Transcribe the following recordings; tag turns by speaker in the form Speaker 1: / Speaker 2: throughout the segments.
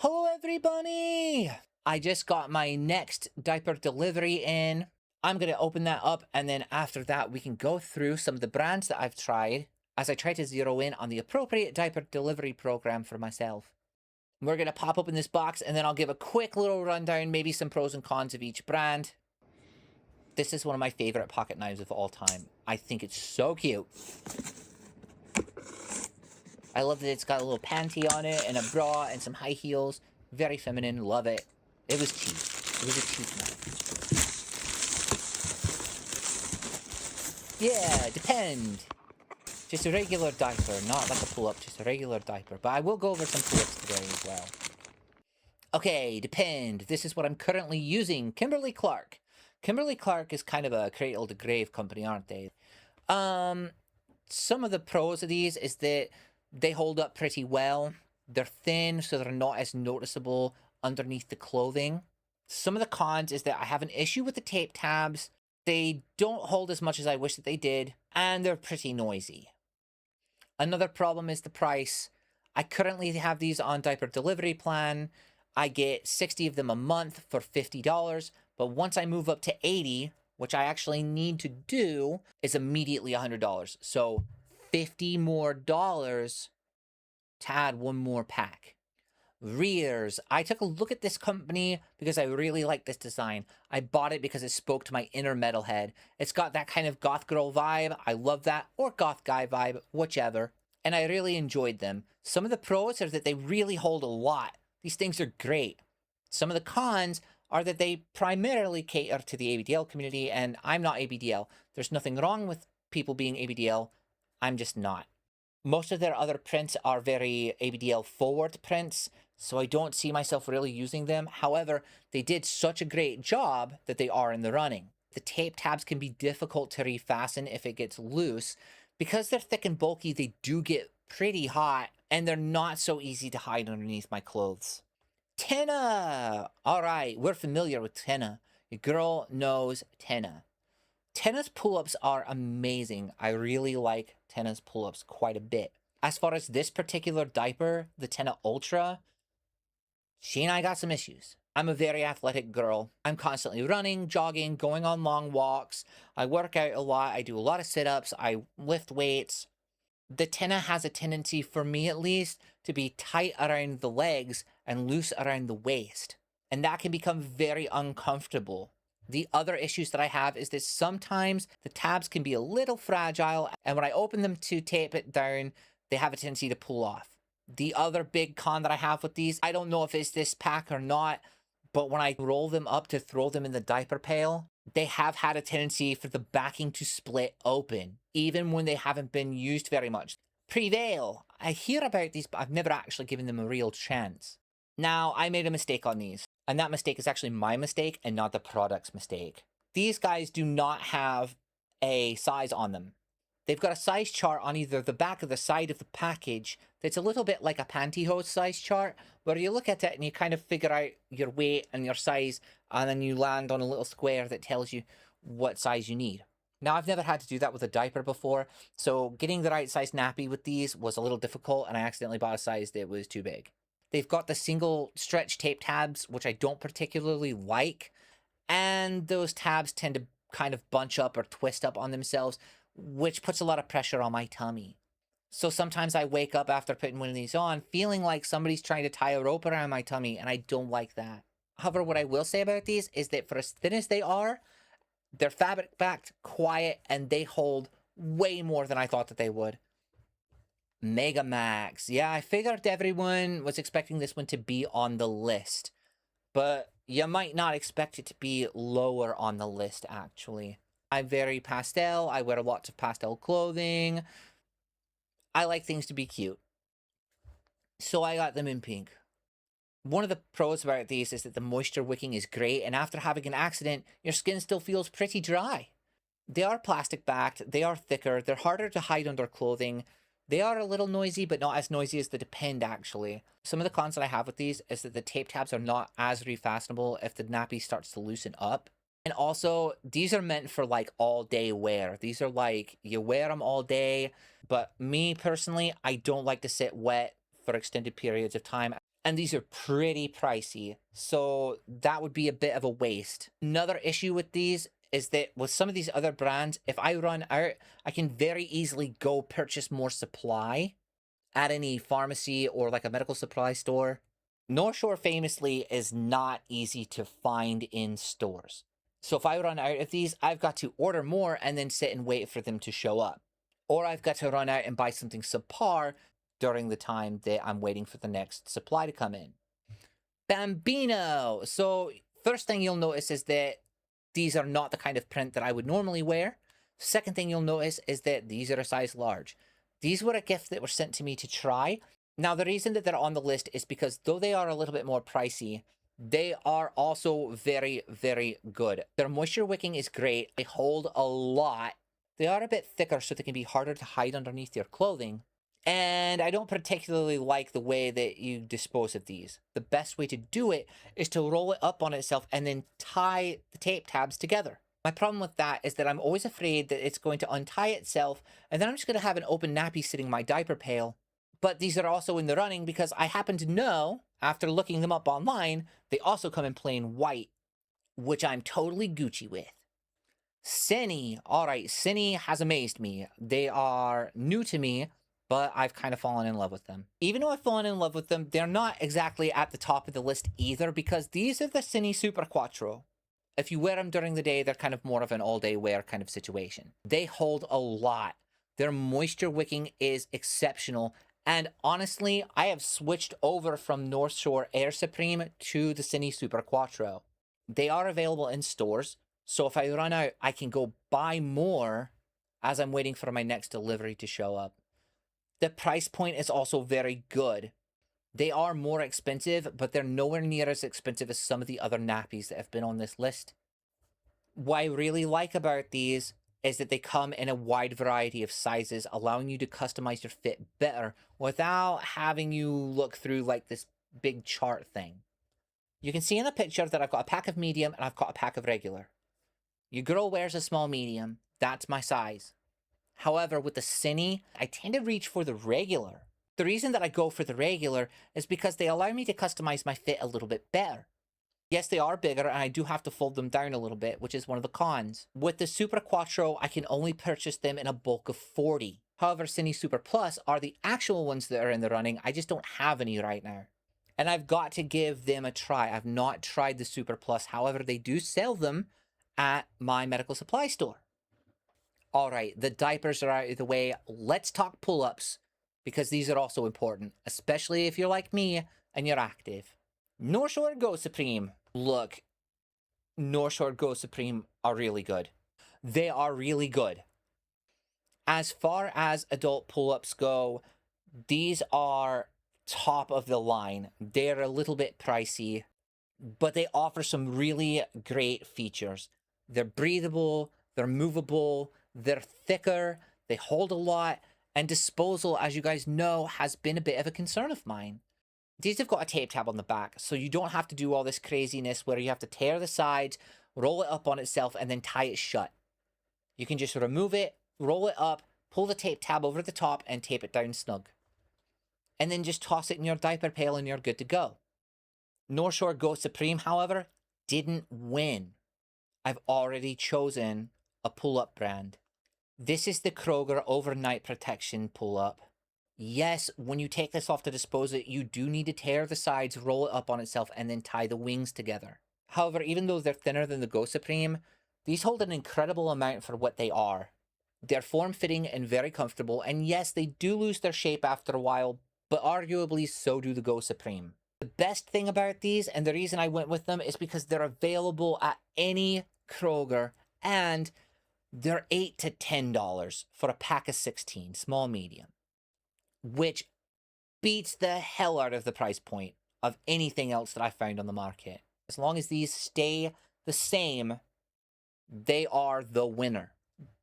Speaker 1: Hello everybody! I just got my next diaper delivery in. I'm going to open that up, and then after that we can go through some of the brands that I've tried as I try to zero in on the appropriate diaper delivery program for myself. We're going to pop open this box, and then I'll give a quick little rundown, maybe some pros and cons of each brand. This is one of my favorite pocket knives of all time. I think it's so cute. I love that it's got a little panty on it and a bra and some high heels. Very feminine, love it. It was cheap. It was a cheap knife. Yeah, depend. Just a regular diaper, not like a pull-up, just a regular diaper. But I will go over some pull-ups today as well. Okay, depend. This is what I'm currently using. Kimberly-Clark. Kimberly-Clark is kind of a cradle-to-grave company, aren't they? Some of the pros of these is that they hold up pretty well. They're thin, so they're not as noticeable underneath the clothing. Some of the cons is that I have an issue with the tape tabs. They don't hold as much as I wish that they did, and they're pretty noisy. Another problem is the price. I currently have these on diaper delivery plan. I get 60 of them a month for $50, but once I move up to 80, which I actually need to do, is immediately $100. So $50 more to add one more pack. Rears. I took a look at this company because I really like this design. I bought it because it spoke to my inner metalhead. It's got that kind of goth girl vibe. I love that. Or goth guy vibe, whichever. And I really enjoyed them. Some of the pros are that they really hold a lot. These things are great. Some of the cons are that they primarily cater to the ABDL community, and I'm not ABDL. There's nothing wrong with people being ABDL. I'm just not. Most of their other prints are very ABDL forward prints, so I don't see myself really using them. However, they did such a great job that they are in the running. The tape tabs can be difficult to refasten if it gets loose. Because they're thick and bulky, they do get pretty hot, and they're not so easy to hide underneath my clothes. Tenna! Alright, we're familiar with Tenna. Your girl knows Tenna. Tenna's pull-ups are amazing. I really like Tenna's pull-ups quite a bit. As far as this particular diaper, the Tenna Ultra, she and I got some issues. I'm a very athletic girl. I'm constantly running, jogging, going on long walks. I work out a lot. I do a lot of sit-ups. I lift weights. The Tenna has a tendency, for me at least, to be tight around the legs and loose around the waist. And that can become very uncomfortable. The other issues that I have is that sometimes the tabs can be a little fragile, and when I open them to tape it down, they have a tendency to pull off. The other big con that I have with these, I don't know if it's this pack or not, but when I roll them up to throw them in the diaper pail, they have had a tendency for the backing to split open, even when they haven't been used very much. Prevail. I hear about these, but I've never actually given them a real chance. Now, I made a mistake on these, and that mistake is actually my mistake and not the product's mistake. These guys do not have a size on them. They've got a size chart on either the back or the side of the package that's a little bit like a pantyhose size chart, where you look at it and you kind of figure out your weight and your size, and then you land on a little square that tells you what size you need. Now, I've never had to do that with a diaper before, so getting the right size nappy with these was a little difficult, and I accidentally bought a size that was too big. They've got the single stretch tape tabs, which I don't particularly like, and those tabs tend to kind of bunch up or twist up on themselves, which puts a lot of pressure on my tummy. So sometimes I wake up after putting one of these on feeling like somebody's trying to tie a rope around my tummy, and I don't like that. However, what I will say about these is that for as thin as they are, they're fabric-backed, quiet, and they hold way more than I thought that they would. Mega Max. Yeah, I figured everyone was expecting this one to be on the list, but you might not expect it to be lower on the list, actually. I'm very pastel. I wear lots of pastel clothing. I like things to be cute. So I got them in pink. One of the pros about these is that the moisture wicking is great, and after having an accident, your skin still feels pretty dry. They are plastic backed, they are thicker, they're harder to hide under clothing. They are a little noisy, but not as noisy as the Depend, actually. Some of the cons that I have with these is that the tape tabs are not as refastenable if the nappy starts to loosen up. And also, these are meant for like all day wear. These are like, you wear them all day, but me personally, I don't like to sit wet for extended periods of time. And these are pretty pricey, so that would be a bit of a waste. Another issue with these is that with some of these other brands, if I run out, I can very easily go purchase more supply at any pharmacy or like a medical supply store. North Shore famously is not easy to find in stores. So if I run out of these, I've got to order more and then sit and wait for them to show up. Or I've got to run out and buy something subpar during the time that I'm waiting for the next supply to come in. Bambino! So first thing you'll notice is that these are not the kind of print that I would normally wear. Second thing you'll notice is that these are a size large. These were a gift that were sent to me to try. Now, the reason that they're on the list is because though they are a little bit more pricey, they are also very, very good. Their moisture wicking is great. They hold a lot. They are a bit thicker, so they can be harder to hide underneath your clothing. And I don't particularly like the way that you dispose of these. The best way to do it is to roll it up on itself and then tie the tape tabs together. My problem with that is that I'm always afraid that it's going to untie itself, and then I'm just going to have an open nappy sitting in my diaper pail. But these are also in the running because I happen to know, after looking them up online, they also come in plain white, which I'm totally Gucci with. Cine. All right, Cine has amazed me. They are new to me, but I've kind of fallen in love with them. Even though I've fallen in love with them, they're not exactly at the top of the list either, because these are the Cine Super Quattro. If you wear them during the day, they're kind of more of an all-day wear kind of situation. They hold a lot. Their moisture wicking is exceptional. And honestly, I have switched over from North Shore Air Supreme to the Cine Super Quattro. They are available in stores, so if I run out, I can go buy more as I'm waiting for my next delivery to show up. The price point is also very good. They are more expensive, but they're nowhere near as expensive as some of the other nappies that have been on this list. What I really like about these is that they come in a wide variety of sizes, allowing you to customize your fit better without having you look through like this big chart thing. You can see in the picture that I've got a pack of medium and I've got a pack of regular. Your girl wears a small medium. That's my size. However, with the Cine, I tend to reach for the regular. The reason that I go for the regular is because they allow me to customize my fit a little bit better. Yes, they are bigger, and I do have to fold them down a little bit, which is one of the cons. With the Super Quattro, I can only purchase them in a bulk of 40. However, Cine Super Plus are the actual ones that are in the running. I just don't have any right now. And I've got to give them a try. I've not tried the Super Plus. However, they do sell them at my medical supply store. All right, the diapers are out of the way. Let's talk pull-ups, because these are also important, especially if you're like me and you're active. North Shore Go Supreme. Look, North Shore Go Supreme are really good. They are really good. As far as adult pull-ups go, these are top of the line. They're a little bit pricey, but they offer some really great features. They're breathable, they're movable, they're thicker, they hold a lot, and disposal, as you guys know, has been a bit of a concern of mine. These have got a tape tab on the back, so you don't have to do all this craziness where you have to tear the sides, roll it up on itself, and then tie it shut. You can just remove it, roll it up, pull the tape tab over the top, and tape it down snug. And then just toss it in your diaper pail and you're good to go. North Shore Go Supreme, however, didn't win. I've already chosen a pull-up brand. This is the Kroger Overnight Protection pull-up. Yes, when you take this off to dispose it, you do need to tear the sides, roll it up on itself, and then tie the wings together. However, even though they're thinner than the Go Supreme, these hold an incredible amount for what they are. They're form-fitting and very comfortable, and yes, they do lose their shape after a while, but arguably so do the Go Supreme. The best thing about these, and the reason I went with them, is because they're available at any Kroger, and they're $8 to $10 for a pack of 16, small, medium, which beats the hell out of the price point of anything else that I found on the market. As long as these stay the same, they are the winner.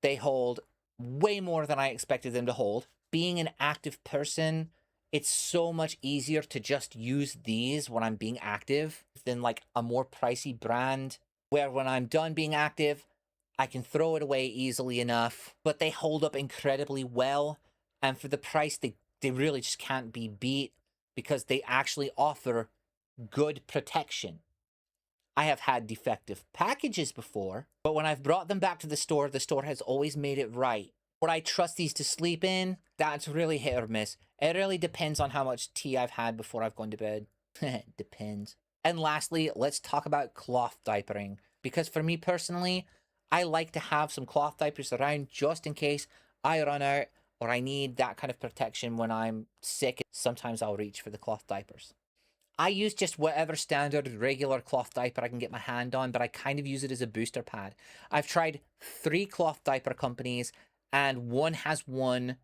Speaker 1: They hold way more than I expected them to hold. Being an active person, it's so much easier to just use these when I'm being active than like a more pricey brand, where when I'm done being active, I can throw it away easily enough, but they hold up incredibly well. And for the price, they really just can't be beat. because they actually offer good protection. I have had defective packages before, but when I've brought them back to the store has always made it right. Would I trust these to sleep in? That's really hit or miss. It really depends on how much tea I've had before I've gone to bed. Depends. And lastly, let's talk about cloth diapering. Because for me personally, I like to have some cloth diapers around just in case I run out or I need that kind of protection when I'm sick. Sometimes I'll reach for the cloth diapers. I use just whatever standard regular cloth diaper I can get my hand on, but I kind of use it as a booster pad. I've tried 3 cloth diaper companies, and one has won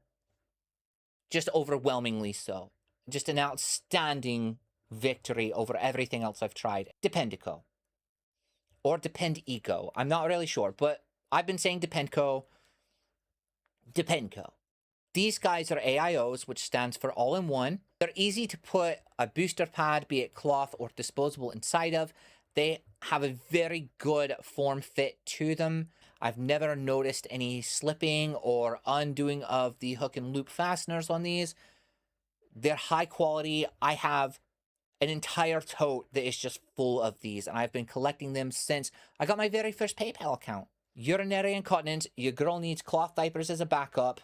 Speaker 1: just overwhelmingly so. Just an outstanding victory over everything else I've tried. Dependico. Or Depend Eco. I'm not really sure, but I've been saying Dependco. Dependco. These guys are AIOs, which stands for all-in-one. They're easy to put a booster pad, be it cloth or disposable, inside of. They have a very good form fit to them. I've never noticed any slipping or undoing of the hook and loop fasteners on these. They're high quality. I have an entire tote that is just full of these, and I've been collecting them since I got my very first PayPal account. Urinary incontinence, your girl needs cloth diapers as a backup.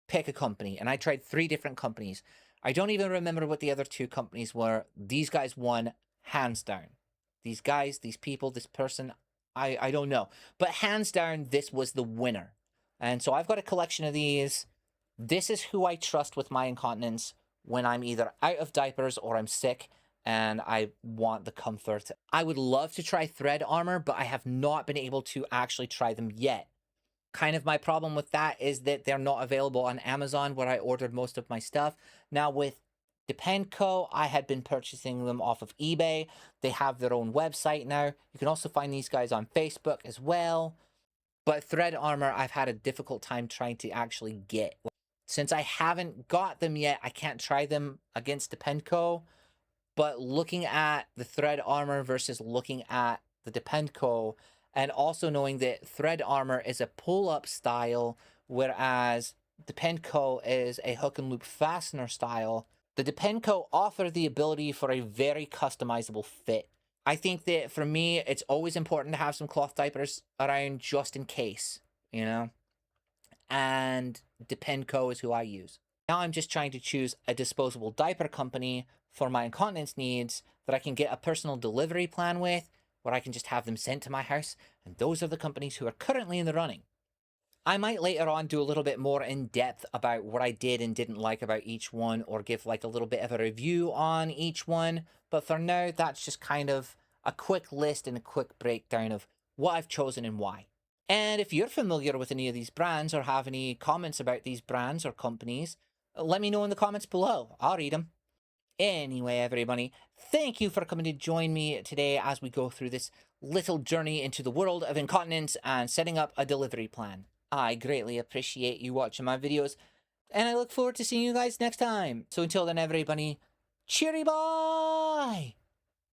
Speaker 1: Pick a company. And I tried 3 different companies. I don't even remember what the other 2 companies were. These guys won hands down. These guys, these people, this person, I don't know. But hands down, this was the winner. And so I've got a collection of these. This is who I trust with my incontinence when I'm either out of diapers or I'm sick and I want the comfort. I would love to try Thread Armor, but I have not been able to actually try them yet. Kind of my problem with that is that they're not available on Amazon where I ordered most of my stuff. Now with Dependco, I had been purchasing them off of eBay. They have their own website now. You can also find these guys on Facebook as well. But Thread Armor, I've had a difficult time trying to actually get. Since I haven't got them yet, I can't try them against Dependco. But looking at the Thread Armor versus looking at the Dependco, and also knowing that Thread Armor is a pull-up style, whereas Dependco is a hook and loop fastener style, the Dependco offer the ability for a very customizable fit. I think that for me, it's always important to have some cloth diapers around just in case, you know? And Dependco is who I use. Now I'm just trying to choose a disposable diaper company for my incontinence needs that I can get a personal delivery plan with, where I can just have them sent to my house, and those are the companies who are currently in the running. I might later on do a little bit more in depth about what I did and didn't like about each one, or give like a little bit of a review on each one, but for now, that's just kind of a quick list and a quick breakdown of what I've chosen and why. And if you're familiar with any of these brands or have any comments about these brands or companies, let me know in the comments below. I'll read them. Anyway, everybody, thank you for coming to join me today as we go through this little journey into the world of incontinence and setting up a delivery plan. I greatly appreciate you watching my videos, and I look forward to seeing you guys next time. So until then, everybody, cheery bye!